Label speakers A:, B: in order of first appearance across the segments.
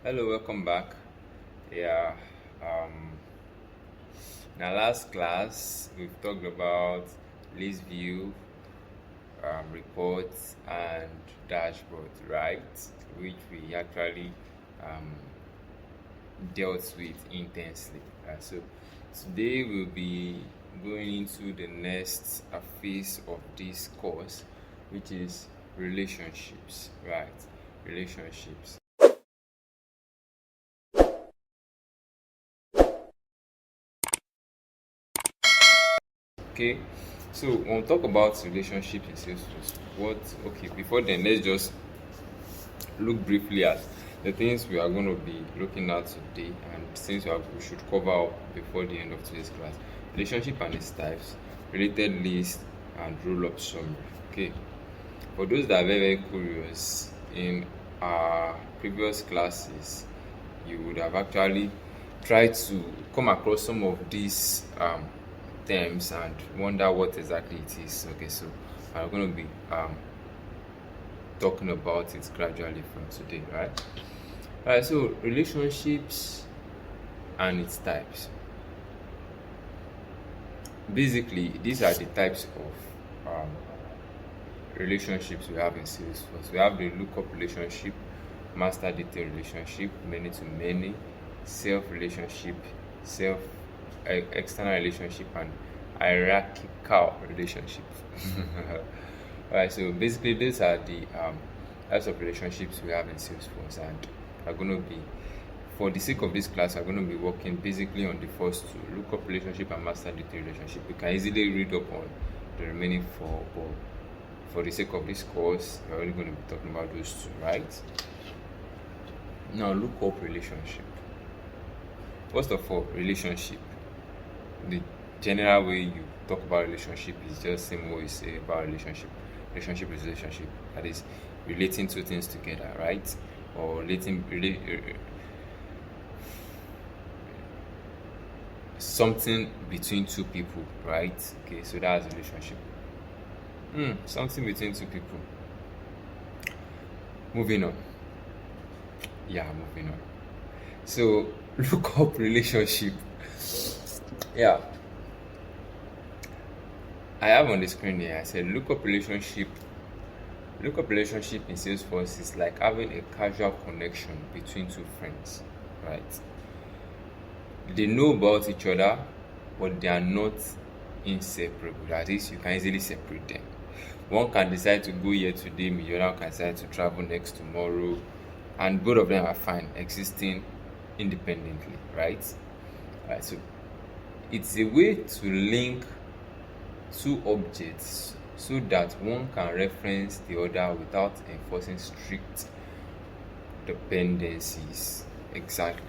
A: Hello, welcome back. Yeah, um, in our last class, we've talked about list view, reports, and dashboards, right? Which we actually um, dealt with intensely. So today we'll be going into the next phase of this course, which is relationships, right? Relationships. Okay, so when we talk about relationships in Salesforce, before then, let's just look briefly at the things we are going to be looking at today and things we should cover up before the end of today's class. Relationship and its types, related list, and roll-up summary. Okay, for those that are very, very curious, in our previous classes, you would have actually tried to come across some of these terms and wonder what exactly it is. Okay, so I'm going to be talking about it gradually from today, right? Alright, so relationships and its types. Basically, these are the types of relationships we have in Salesforce. We have the lookup relationship, master-detail relationship, many to many, self relationship, external relationship, and hierarchical relationship. Alright, so basically these are the types of relationships we have in Salesforce, and are going to be, for the sake of this class, I'm going to be working basically on the first two, lookup relationship and master-detail relationship. You can easily read up on the remaining four, but for the sake of this course, we're only going to be talking about those two, right? Now, lookup relationship. First of all, relationship. The general way you talk about relationship is just same way you say about relationship. Relationship is relationship. That is relating two things together, right? Or something between two people, right? Okay, so that's relationship. Something between two people. Moving on. Moving on. So, lookup relationship. Yeah. I have on the screen here, I said lookup relationship. Lookup relationship in Salesforce is like having a casual connection between two friends, right? They know about each other, but they are not inseparable. That is, you can easily separate them. One can decide to go here today, the other can decide to travel next tomorrow, and both of them are fine existing independently, right? Alright, so it's a way to link two objects so that one can reference the other without enforcing strict dependencies. Exactly.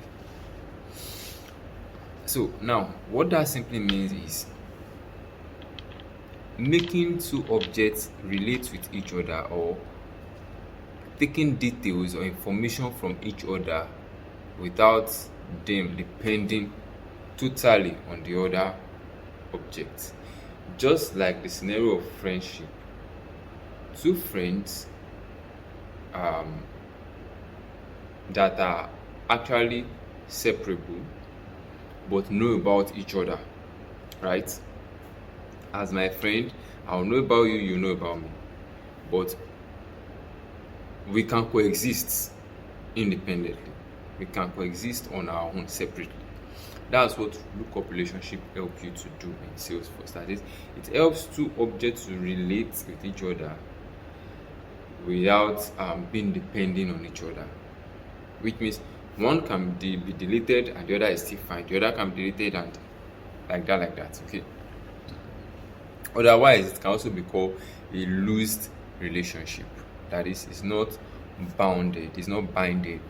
A: So now, what that simply means is making two objects relate with each other, or taking details or information from each other without them depending totally on the other object. Just like the scenario of friendship, two friends that are actually separable but know about each other, right? As my friend, I'll know about you, you know about me, but we can coexist independently. We can coexist on our own separately. That's what lookup relationship helps you to do in Salesforce. That is, it helps two objects to relate with each other without being dependent on each other. Which means one can be deleted and the other is still fine. The other can be deleted and like that. Okay. Otherwise, it can also be called a loosed relationship. That is, it's not bounded, it's not binded.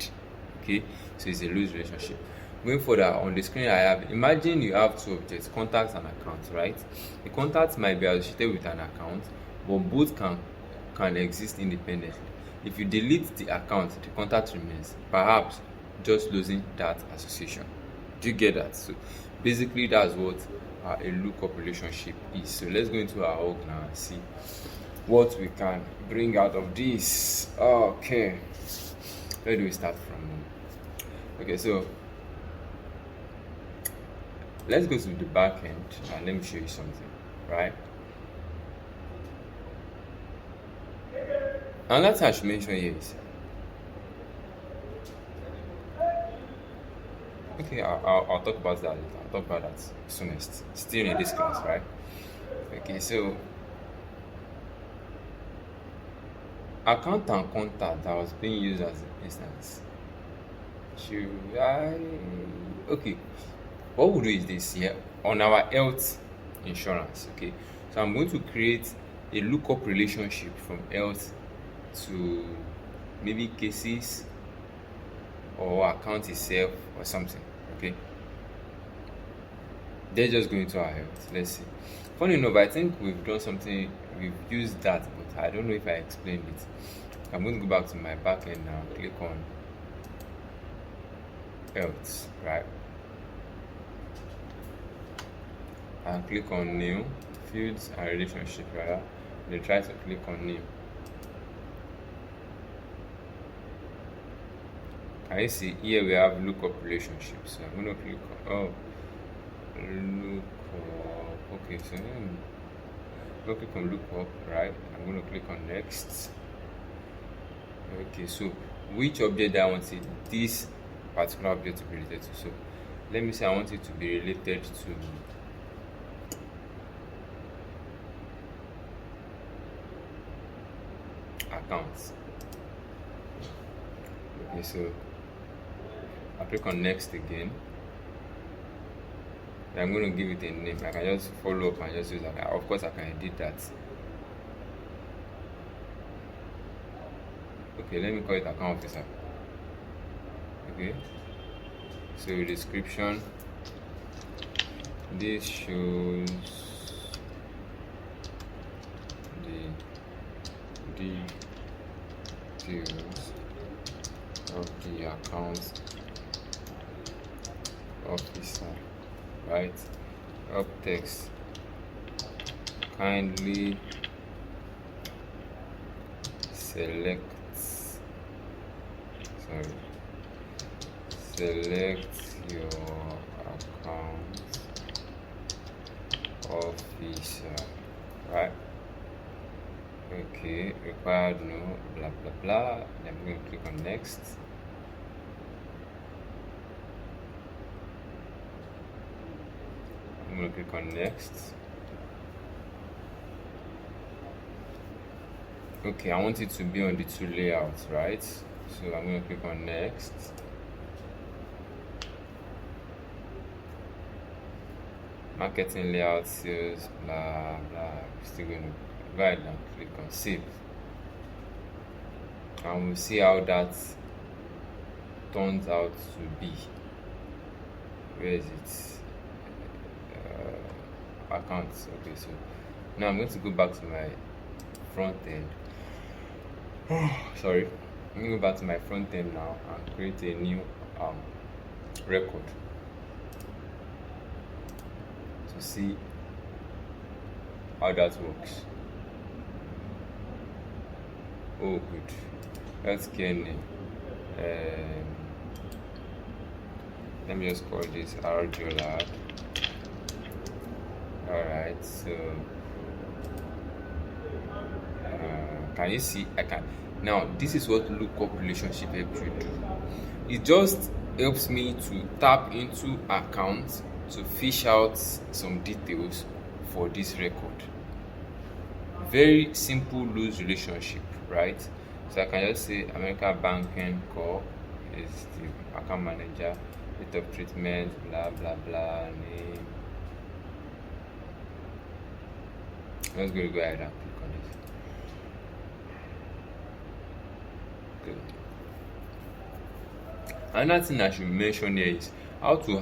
A: Okay, so it's a loose relationship. Going further, on the screen I have, imagine you have two objects, contacts and accounts, right? The contacts might be associated with an account, but both can exist independently. If you delete the account, the contact remains, perhaps just losing that association. Do you get that? So basically that's what a lookup relationship is. So let's go into our org now and see what we can bring out of this. Okay, where do we start from? Okay, so let's go to the back end and let me show you something, right? Another thing I should mention here is, okay, I'll talk about that later. I'll talk about that soonest, still in this class, right? Okay, so account and contact that was being used as an instance. Should I? Okay, what we'll do is this here on our health insurance. Okay, so I'm going to create a lookup relationship from health to maybe cases or account itself or something. Okay, they're just going to our health. Let's see. Funny enough, I think we've done something, we've used that, but I don't know if I explained it. I'm going to go back to my back end now, click on health, right? And click on new fields and relationship, rather. Then try to click on new. Can you see here we have lookup relationships? So I'm going to click on lookup. Okay, so then go click on lookup, right? I'm going to click on next. Okay, so which object I want it, this particular object to be related to? So let me say I want it to be related to accounts. Okay, so I click on next again. Then I'm going to give it a name. I can just follow up and just use that. Of course, I can edit that. Okay, let me call it account officer. Okay, so description, this shows the details of the account officer, right? Up text, kindly select your account officer, right? Okay, required no, blah blah blah. Then I'm going to click on next. I'm going to click on next. Okay, I want it to be on the two layouts, right? So I'm going to click on next. Marketing layout, sales, blah blah. Still going to go ahead and click on save. And we'll see how that turns out to be. Where is it? Accounts. Okay, so now I'm going to go back to my front end. Sorry, I'm going to go back to my front end now and create a new record to see how that works. Oh, good. Healthcare name. Let me just call this RJ Lab. Alright, so can you see? I can. Now, this is what lookup relationship helps you do. It just helps me to tap into accounts to fish out some details for this record. Very simple, loose relationship, right? So I can just say American Banking Corp is the account manager, date of treatment, blah blah blah, name. Let's go ahead and click on it. Good. Another thing I should mention here is how to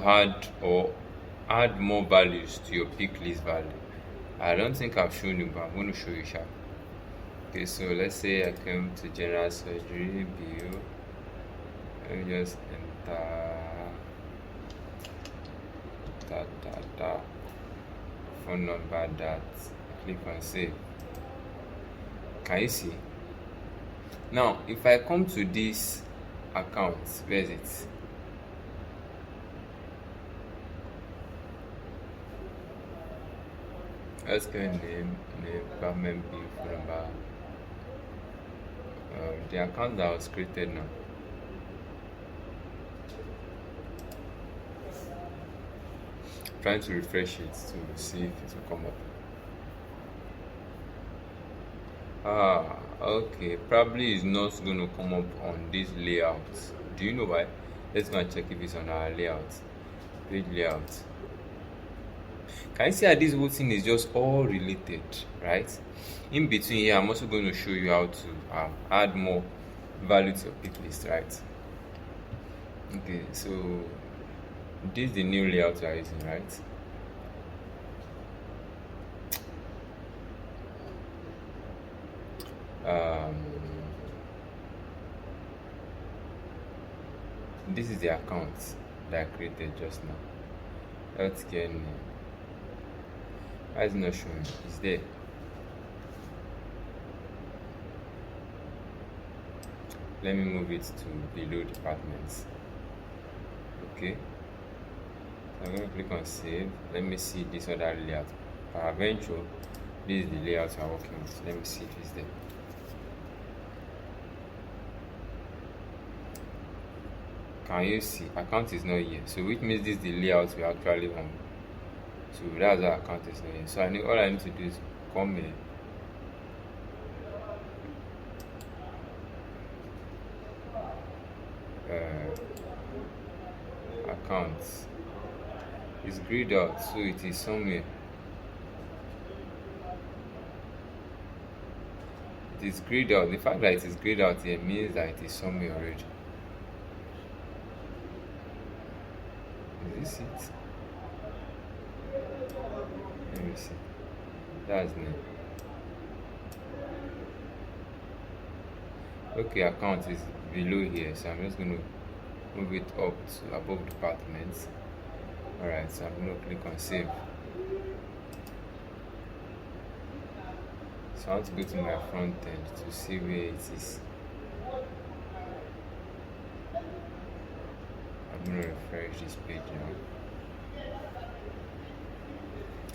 A: add more values to your pick list value. I don't think I've shown you, but I'm going to show you sharp. Okay, so let's say I came to general surgery bill. Let me just enter that phone number, that. Click on save. Can you see? Now if I come to this account, where is it? SQL name, department B, phone number. The account that was created now. Trying to refresh it to see if it will come up. Okay, probably it's not going to come up on this layout. Do you know why? Let's go and check if it's on our layout, page layout. Can you see that this whole thing is just all related, right? In between here, I'm also going to show you how to add more value to your pick list, right? Okay, so this is the new layout we are using, right? This is the account that I created just now. Healthcare name. Why is it not showing? It's there. Let me move it to below departments. Okay. I'm going to click on save. Let me see this other layout. Peradventure, this is the layout I'm working with. Let me see if it's there. Can you see? Account is not here. So which means this is the layout we actually want. So that's our account is not here. So all I need to do is come here. Accounts is grayed out, so it is somewhere. It is grayed out. The fact that it is grayed out here means that it is somewhere already. Is this it? Let me see. That's name. Okay, account is below here, so I'm just going to move it up to above departments. Alright, so I'm going to click on save. So I want to go to my front end to see where it is. I'm going to refresh this page now.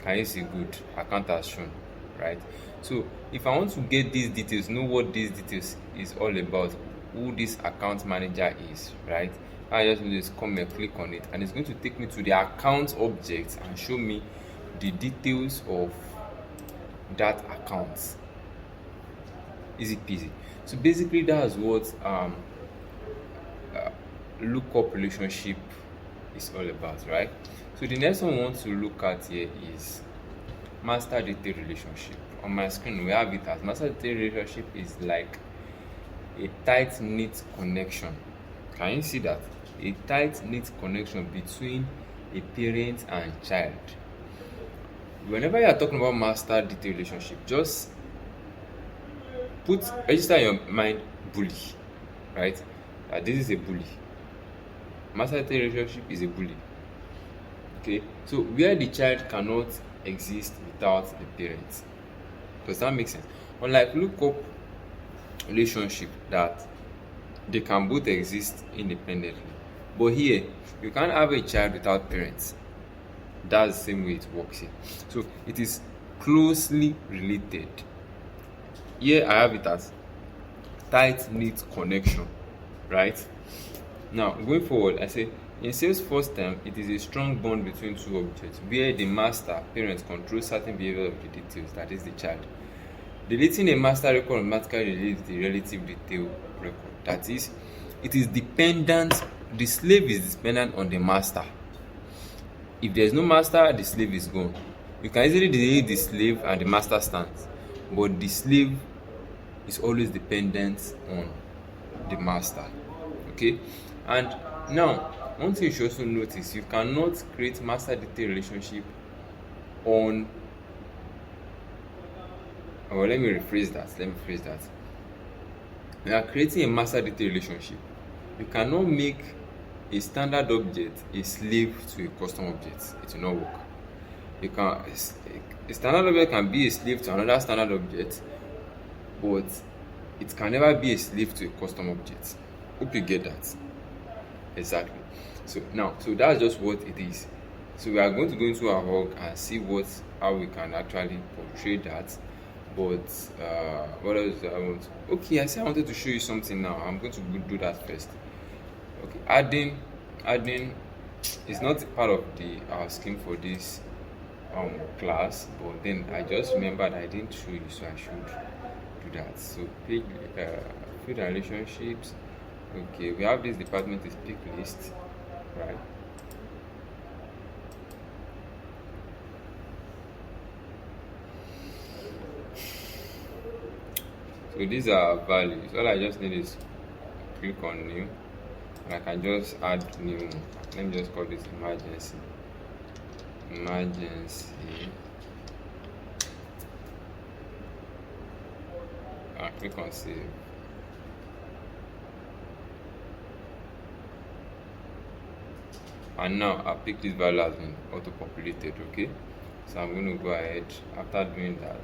A: Can you see? Good. Account has shown, right? So if I want to get these details, know what these details is all about, who this account manager is, right? I just need to come and click on it, and it's going to take me to the account object and show me the details of that account. Easy peasy. So basically that's what lookup relationship is all about, right? So the next one we want to look at here is master-detail relationship. On my screen we have it as master-detail relationship is like a tight-knit connection. Can you see that? A tight-knit connection between a parent and child. Whenever you are talking about master-detail relationship, just register in your mind bully, right? This is a bully. Master-detail relationship is a bully. Okay, so where the child cannot exist without the parents. Does that make sense? Unlike lookup relationship that they can both exist independently, but here you can't have a child without parents. That's the same way it works here. So it is closely related. Here I have it as tight-knit connection, right? Now going forward, I say in Salesforce term, it is a strong bond between two objects where the master parent controls certain behavior of the details, that is the child. Deleting a master record automatically deletes the relative detail record. That is, it is dependent, the slave is dependent on the master. If there is no master, the slave is gone. You can easily delete the slave and the master stands, but the slave is always dependent on the master. Okay, and now one thing you should also notice, you cannot create master-detail relationship on, or let me rephrase that. When you are creating a master-detail relationship, you cannot make a standard object a slave to a custom object. It will not work. A standard object can be a slave to another standard object, but it can never be a slave to a custom object. Hope you get that. Exactly. So that's just what it is. So we are going to go into our org and see how we can actually portray that. But what else do I want? Okay, I said I wanted to show you something now. I'm going to do that first. Okay, adding is not part of the scheme for this class, but then I just remembered I didn't show you, so I should do that. So page field and relationships. Okay, we have this department is pick list, right? So these are values. All I just need is click on new, and I can just add new. Let me just call this emergency. And click on save. And now I pick this value has been auto populated. Okay, so I'm going to go ahead after doing that.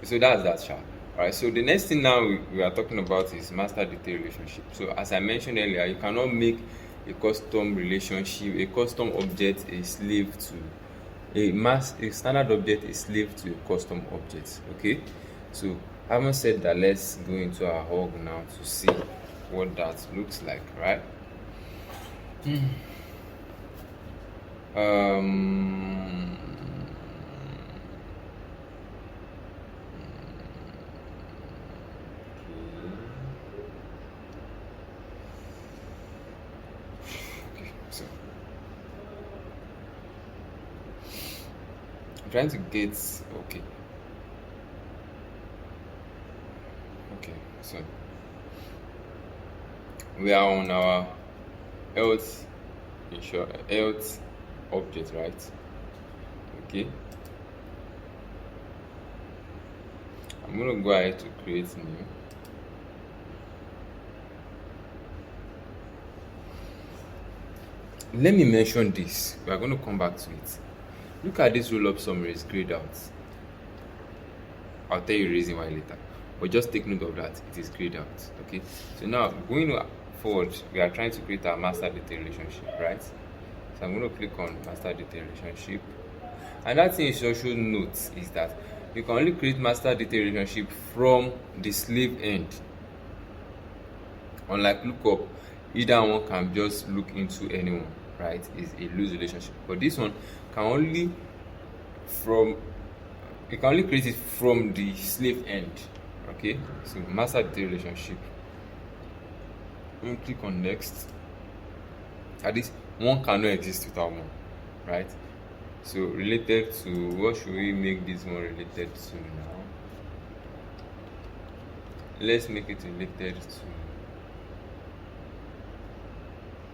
A: So that's that chart. Alright, so the next thing now we are talking about is master detail relationship. So as I mentioned earlier, you cannot make a custom relationship, a custom object a slave to a standard object is slave to a custom object. Okay, so having said that, let's go into our org now to see what that looks like, right? I'm trying to get okay, so we are on our health object, right? Okay, I'm going to go ahead to create new. Let me mention this, we are going to come back to it. Look at this roll-up summary, is grayed out. I'll tell you the reason why later, but just take note of that, it is grayed out. Okay, so now going forward, we are trying to create our master detail relationship, right? So I'm going to click on master detail relationship. Another thing you should note is that you can only create master detail relationship from the slave end. Unlike lookup, either one can just look into anyone, right? Is a loose relationship, but this one can only create it from the slave end. Okay, so master detail relationship. When you click on next, at least one cannot exist without one, right? So related to, what should we make this one related to now? Let's make it related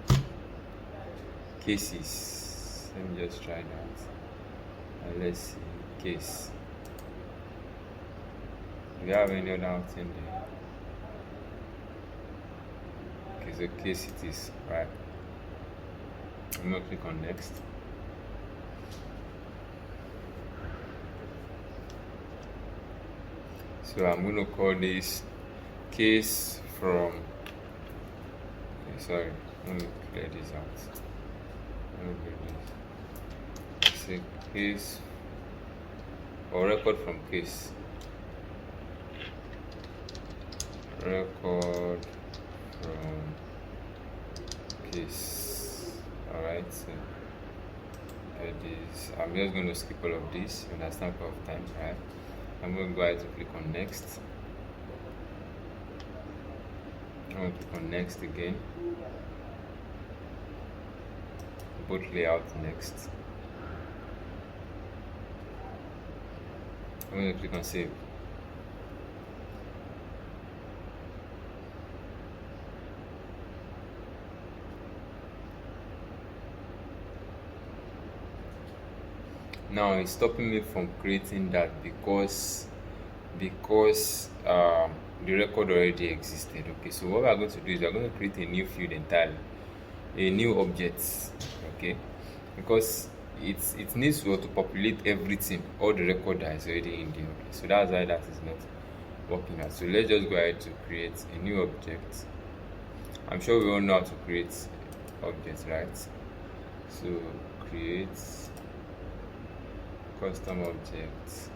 A: to cases. Let me just try that. Let's see, case. Do you have any other thing there? Okay, so case it is, right? I'm going to click on next. So I'm going to call this case from, sorry, let me clear this out. It's a case or record from case. Record from case. Alright, so this, I'm just going to skip all of this, you understand, for time, right? I'm going to go ahead to click on next. I'm going to click on next again. Both layout next. I'm going to click on save. Now it's stopping me from creating that because the record already existed. Okay, so what we're going to do is we're going to create a new field entirely, a new object. Okay, because it needs to populate everything, all the record that is already in there. Okay, so that's why that is not working out. So let's just go ahead to create a new object. I'm sure we all know how to create objects, right? So create custom object.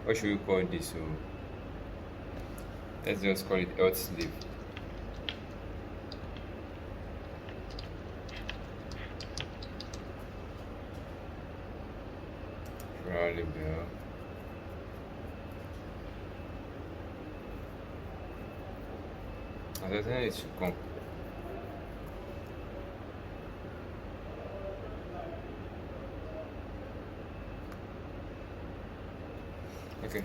A: What should we call this? So let's just call it health slave. Label. As I said, it should come. Okay.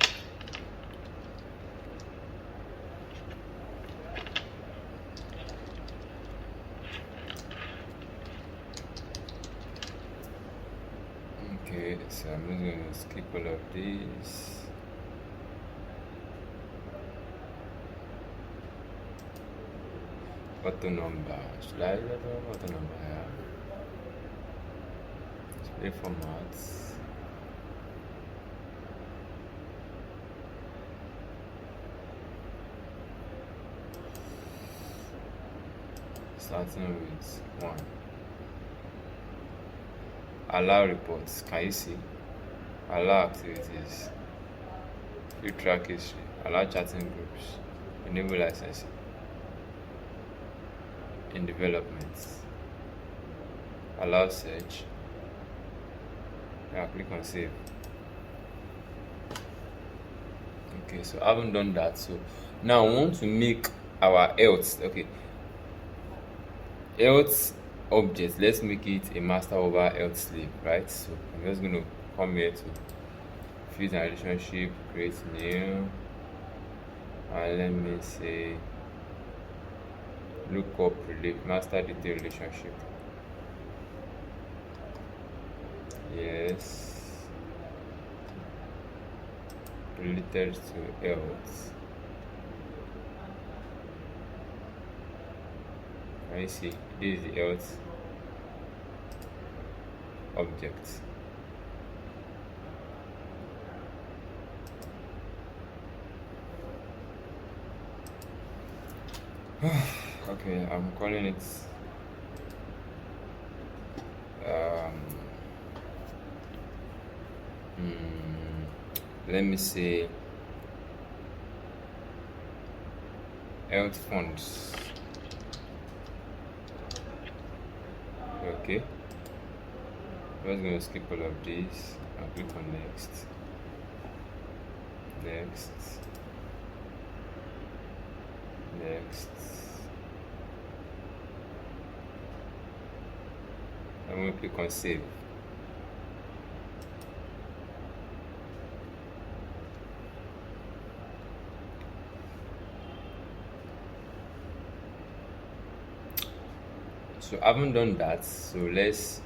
A: Okay, so I'm just going to skip all of these. Auto number. Should I let auto number here? Display formats. Starting with 1. Allow reports. Can you see? Allow activities. View track history. Allow chatting groups. Enable licensing. In development. Allow search. Now click on save. Okay, so I haven't done that. So now I want to make our health. Okay. Health object, let's make it a master over health slave, right? So I'm just going to come here to fuse and relationship, create new, and let me say lookup master detail relationship. Yes, related to health. I see, this is the health object. Okay, I'm calling it let me say health funds. Okay, I'm just going to skip all of these and click on next. I'm going to click on save. So I haven't done that, so let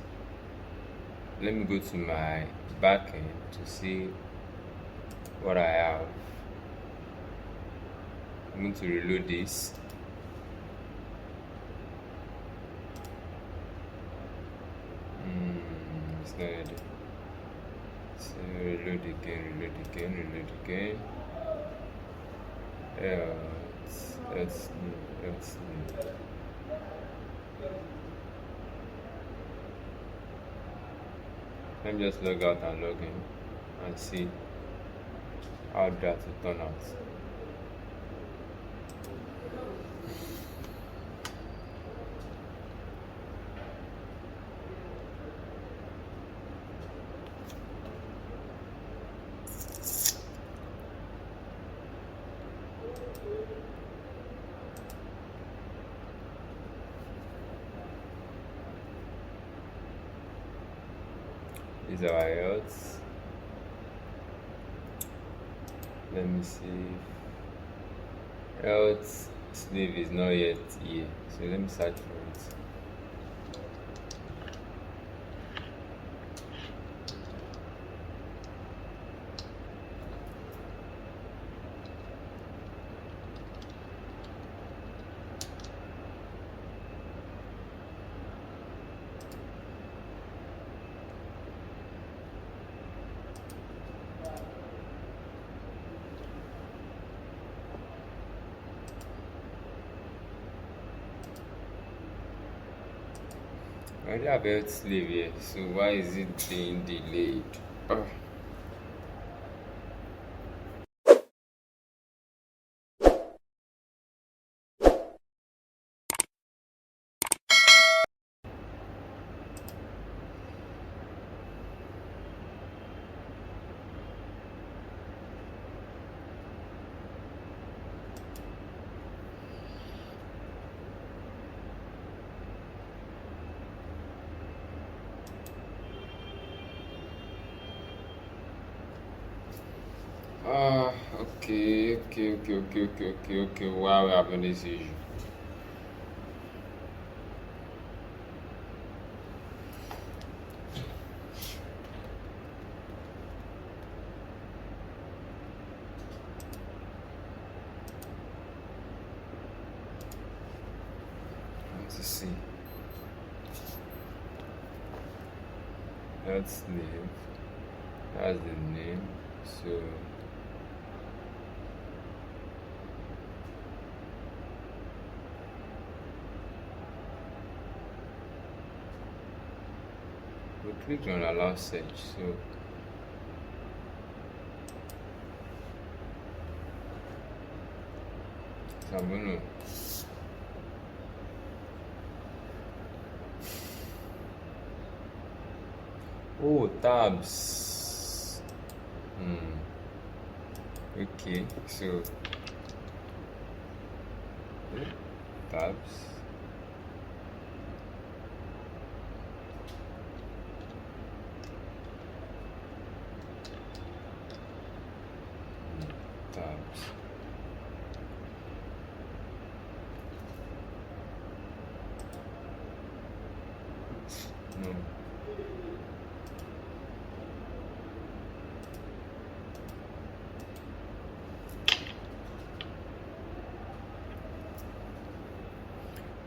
A: me go to my backend to see what I have. I'm going to reload this. It's not ready. So reload again. Let's new. Let me just log out and log in and see how that will turn out. These are our health. Let me see. Health slave is not yet here, so let me search for it. I already have health slave here, so why is it being delayed? Ugh. Okay. Why we having this issue? Let's see. Health slave. That's the name. So we clicked on allow search. So I'm gonna tabs. Okay, so tabs. Tabs. No.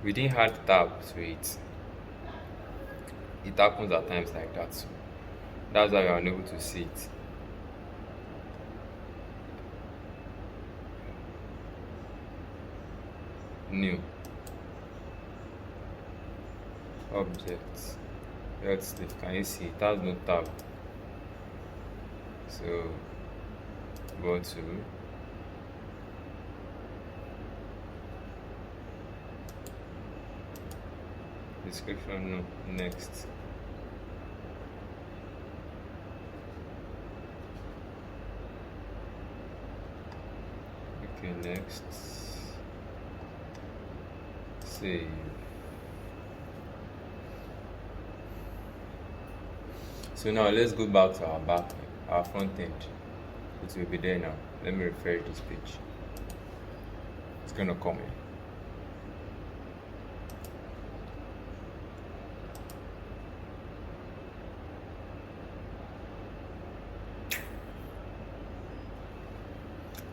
A: We didn't have tabs to it. It happens at times like that, so that's why we are unable to see it. New objects. Let's see. Can you see it has no tab? So go to description. No. Next. Okay, next. Save. So now let's go back to our front end. It will be there now. Let me refresh this page. It's gonna come in.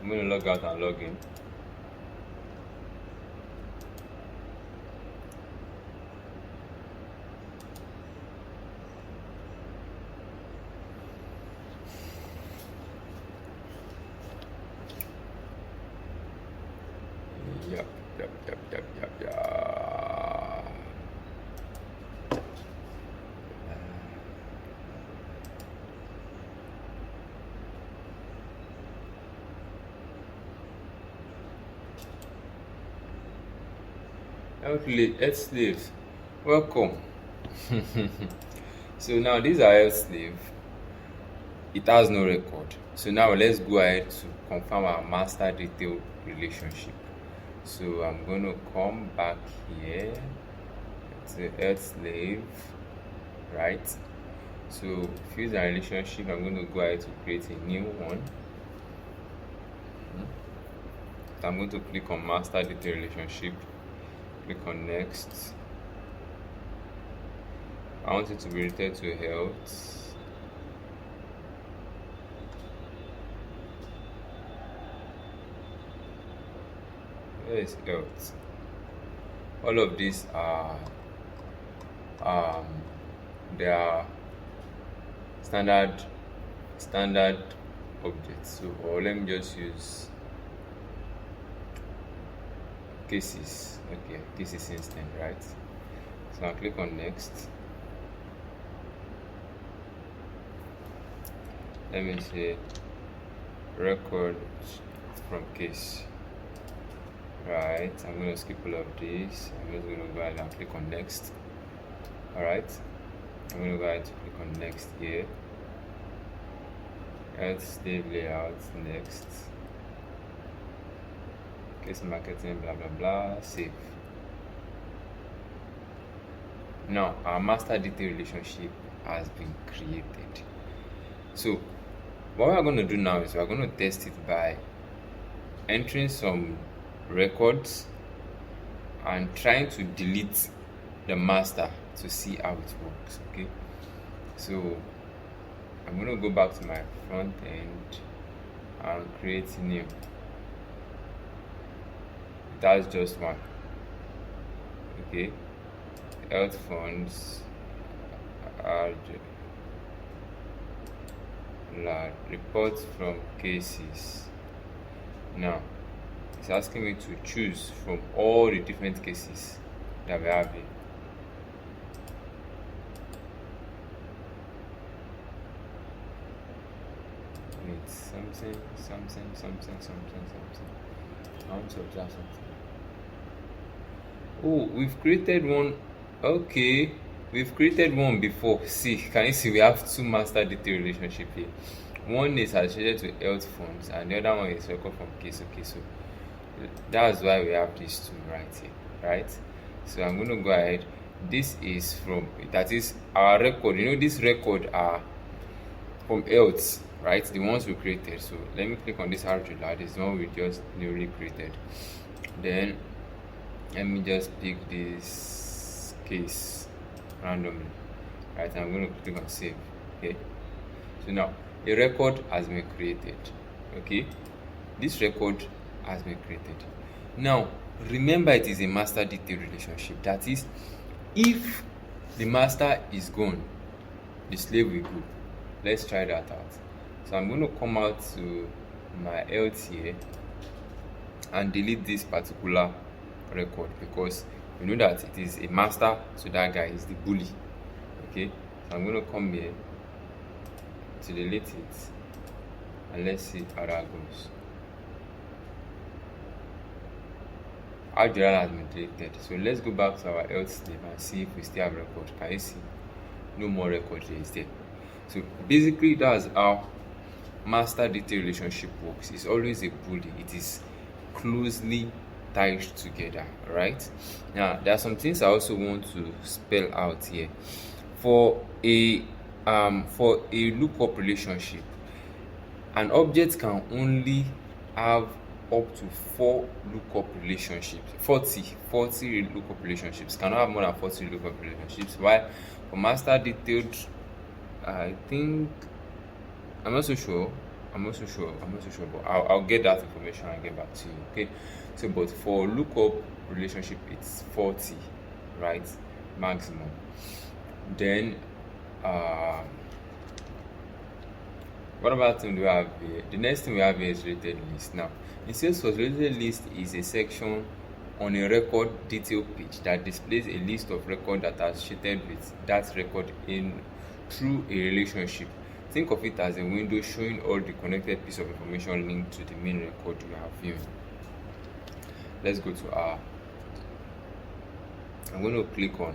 A: I'm gonna log out and log in. Yep. Health slaves, welcome. So now these are health slave. It has no record. So now let's go ahead to confirm our master detail relationship. So I'm going to come back here to health slave, right? So fuse and relationship, I'm going to go ahead to create a new one. I'm going to click on master detail relationship, click on next. I want it to be related to health. Where is health? All of these are they are standard objects. So, or let me just use cases. Okay, cases instance, right? So I'll click on next. let me say record from case. Right, I'm going to skip all of this. I'm just going to go ahead and click on next. Alright, I'm going to go ahead and click on next here. Let's save layout, next. Case marketing, blah blah blah, save. Now our master detail relationship has been created. So what we're going to do now is we're going to test it by entering some records and trying to delete the master to see how it works. Okay, so I'm going to go back to my front end and create new. That's just one. Okay, health funds, add reports from cases. Now it's asking me to choose from all the different cases that we have here. Wait, something. I want to observe something. Oh, we've created one. Okay, we've created one before. See, can you see we have two master detail relationship here? One is associated to health funds and the other one is record from case. Okay, so that's why we have these two right here, right? So I'm going to go ahead. This is from, that is our record. You know, this record are from health, right? The ones we created. So let me click on this RGLA. This one we just newly created. Then let me just pick this case randomly, right? I'm going to click on save. Okay, so now a record has been created. Okay, this record has been created. Now remember, it is a master detail relationship. That is, if the master is gone, the slave will go. Let's try that out. So I'm going to come out to my health here and delete this particular record, because you know that it is a master, so that guy is the bully. Okay, so I'm going to come here to delete it and let's see how that goes. Our journal has been deleted. So let's go back to our health slave and see if we still have record. Can you see? No more record here is there. So basically that's how master detail relationship works. It's always a bully. It is closely tied together, right? Now there are some things I also want to spell out here. For a lookup relationship, an object can only have up to 4 lookup relationships. 40 lookup relationships. Cannot have more than 40 lookup relationships. While for master detailed, I think, I'm not so sure, but I'll get that information and get back to you. Okay, so but for lookup relationship it's 40, right, maximum. Then what about thing do we have here? The next thing we have here is related list. Now in Salesforce, related list is a section on a record detail page that displays a list of records that are associated with that record in through a relationship. Think of it as a window showing all the connected piece of information linked to the main record you have viewing. Let's go to our, I'm going to click on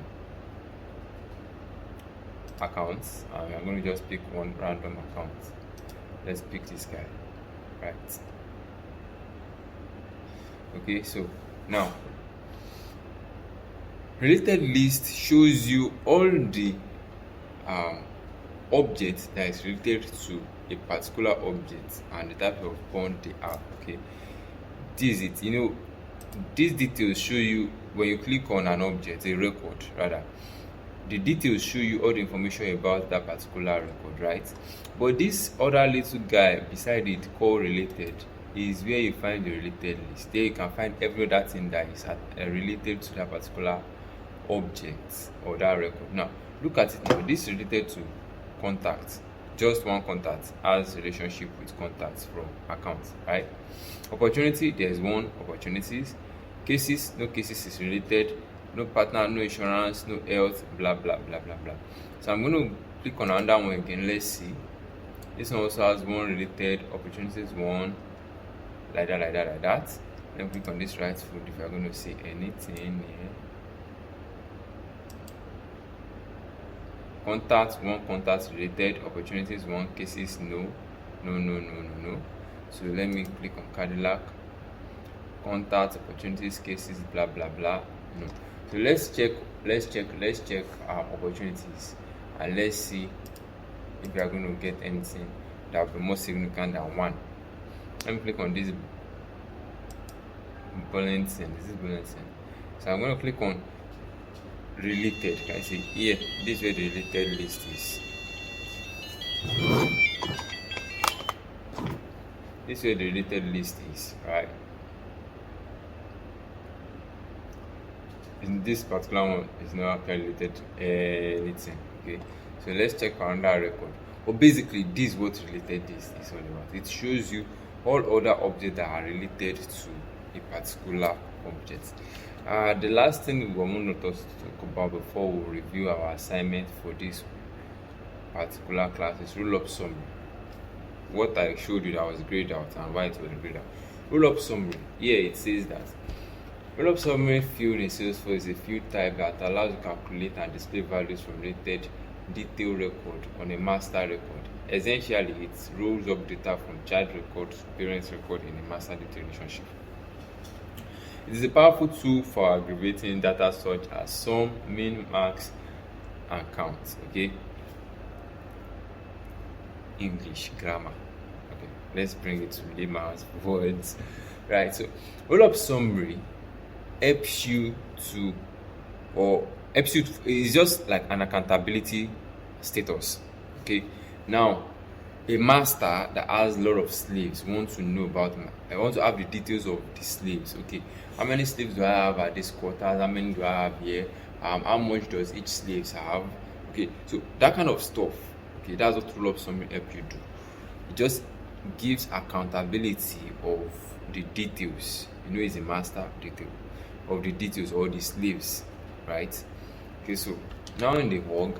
A: accounts and I'm going to just pick one random account. Let's pick this guy, right? Okay, so now related list shows you all the object that is related to a particular object and the type of bond they have. Okay, this is it. You know, these details show you when you click on an object, a record rather, the details show you all the information about that particular record, right? But this other little guy beside it called related is where you find the related list. There you can find every other thing that is related to that particular object or that record. Now look at it now. This is related to contacts. Just one contact has relationship with contacts from accounts, right? Opportunity, there's one opportunities. Cases, no cases is related. No partner, no insurance, no health, blah blah blah blah blah. So I'm going to click on another one again. Let's see. This one also has one related opportunities, one like that. Then click on this right foot if you're going to see anything here. Contact, one contact related opportunities, one cases, no. So let me click on Cadillac. Contact, opportunities, cases, blah blah blah, no. So let's check our opportunities and let's see if we are going to get anything that will be more significant than one. Let me click on this bulletin. So I'm going to click on related. Can I see here? This is where the related list is. This is where the related list is, right? In this particular one is not actually related to anything. Okay, so let's check another record. But basically, this is what related list is all about. It shows you all other objects that are related to a particular object. The last thing we want to talk about before we review our assignment for this particular class is roll-up summary. What I showed you that was grayed out and why it was grayed out. Roll-up summary. Here it says that roll-up summary field in Salesforce is a field type that allows you to calculate and display values from related detail record on a master record. Essentially, it rolls up data from child record to parent record in a master-detail relationship. It is a powerful tool for aggregating data such as sum, min, max, and count. Okay. English grammar. Okay, let's bring it to layman's words. Right. So, roll-up summary helps you is just like an accountability status. Okay. Now, a master that has a lot of slaves wants to know about I want to have the details of the slaves. Okay, how many slaves do I have at this quarter? How many do I have here? How much does each slave have? Okay, so that kind of stuff. Okay, that's what roll-up summary help you do. It just gives accountability of the details. It's a master detail of the details or the slaves, right? Okay, so now in the org,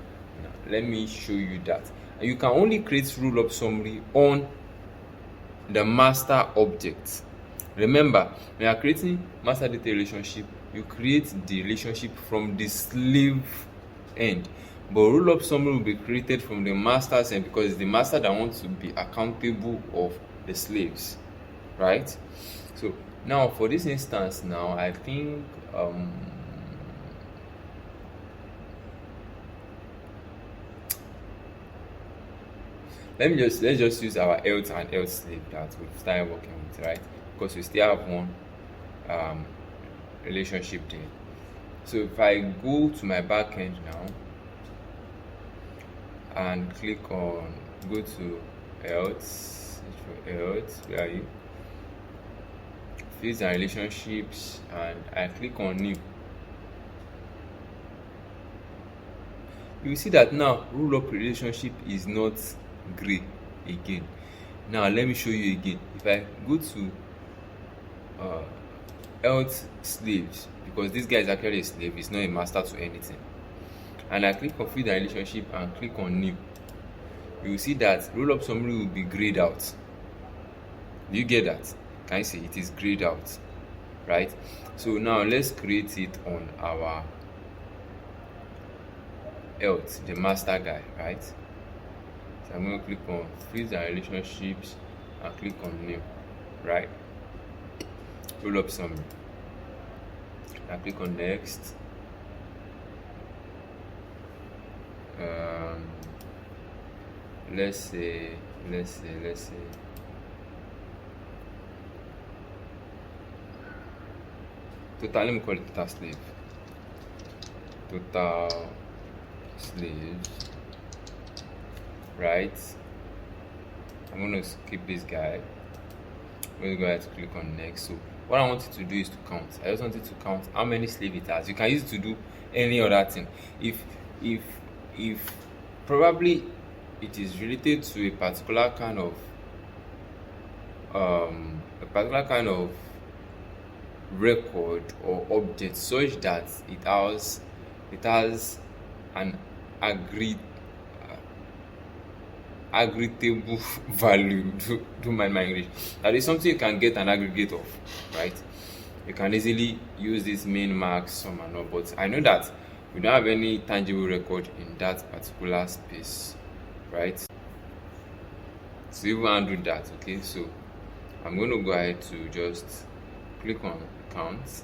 A: let me show you that. And you can only create roll-up summary on the master object. Remember, when you are creating master data relationship, you create the relationship from the slave end. But roll-up summary will be created from the master's end because it's the master that wants to be accountable of the slaves, right? So now for this instance, now I think let's just use our else and else slave that we've started working with, right? Because we still have one relationship there. So if I go to my backend now and click on go to else, where are you? Fields and relationships, and I click on new. You will see that now roll-up relationship is not gray again. Now let me show you again. If I go to else slaves, because this guy is actually a slave, it's not a master to anything, and I click on field and relationship and click on new, you will see that roll-up summary will be grayed out. Do you get that? Can you see it is grayed out, right? So now let's create it on our else, the master guy, right? So I'm going to click on fields and relationships and click on new, right? Roll-up summary. I click on next. Let's say total, let me call it total slave. Total slaves, right? I'm going to skip this guy. I'm going to go ahead to click on next. So what I want you to do is to count. I just wanted to count how many slaves it has. You can use it to do any other thing. If probably it is related to a particular kind of record or object such that it has an aggregatable value. Don't mind my English. That is something you can get an aggregate of, right? You can easily use this min, max, sum, and all, but I know that we don't have any tangible record in that particular space, right? So even undo that, okay? So I'm going to go ahead to just click on accounts.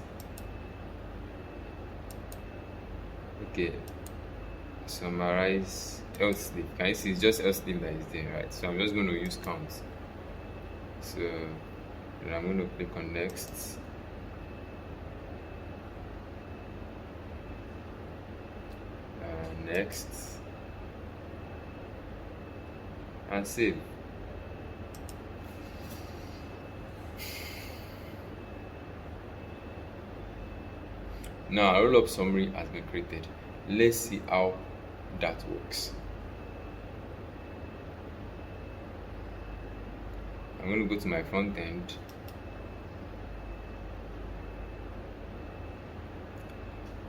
A: Okay, summarize else slave. Can you see it's just else slave that is there, right? So I'm just going to use count. So then I'm going to click on next. Next, and save. Now a roll-up summary has been created. Let's see how that works. I'm going to go to my front end.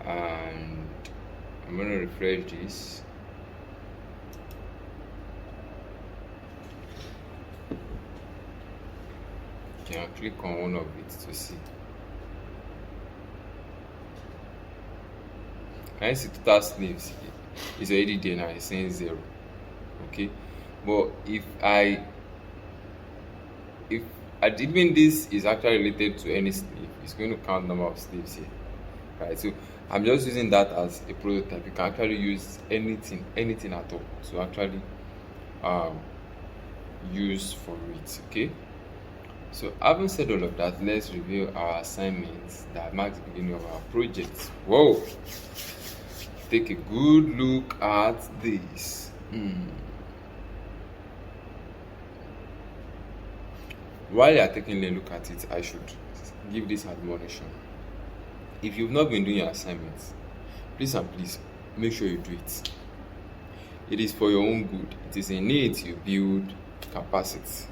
A: And I'm going to refresh this. Okay, I'll click on one of it to see. Can you see total slaves? It's already there now, it's saying 0. Okay, but if even this is actually related to any slave, it's going to count number of slaves here, right? So I'm just using that as a prototype. You can actually use anything at all to actually use for it. Okay, so having said all of that, let's review our assignments that mark the beginning of our project. Whoa, take a good look at this. While you are taking a look at it, I should give this admonition. If you've not been doing your assignments, please and please make sure you do it. It is for your own good. It is in it you build capacity.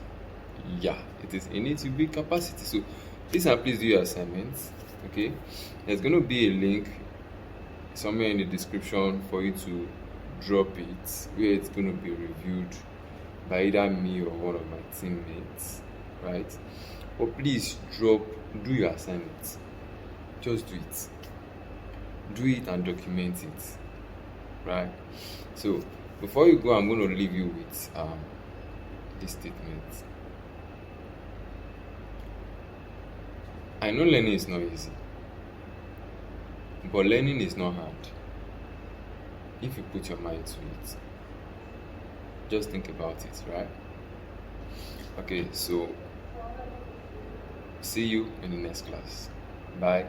A: Yeah, it is in it you build capacity. So please and please do your assignments. Okay, there's going to be a link somewhere in the description for you to drop it, where it's going to be reviewed by either me or one of my teammates, right? But please do your assignments. Just do it and document it, right? So before you go, I'm going to leave you with this statement. I know learning is not easy, but learning is not hard if you put your mind to it. Just think about it, right? Okay, so see you in the next class. Bye.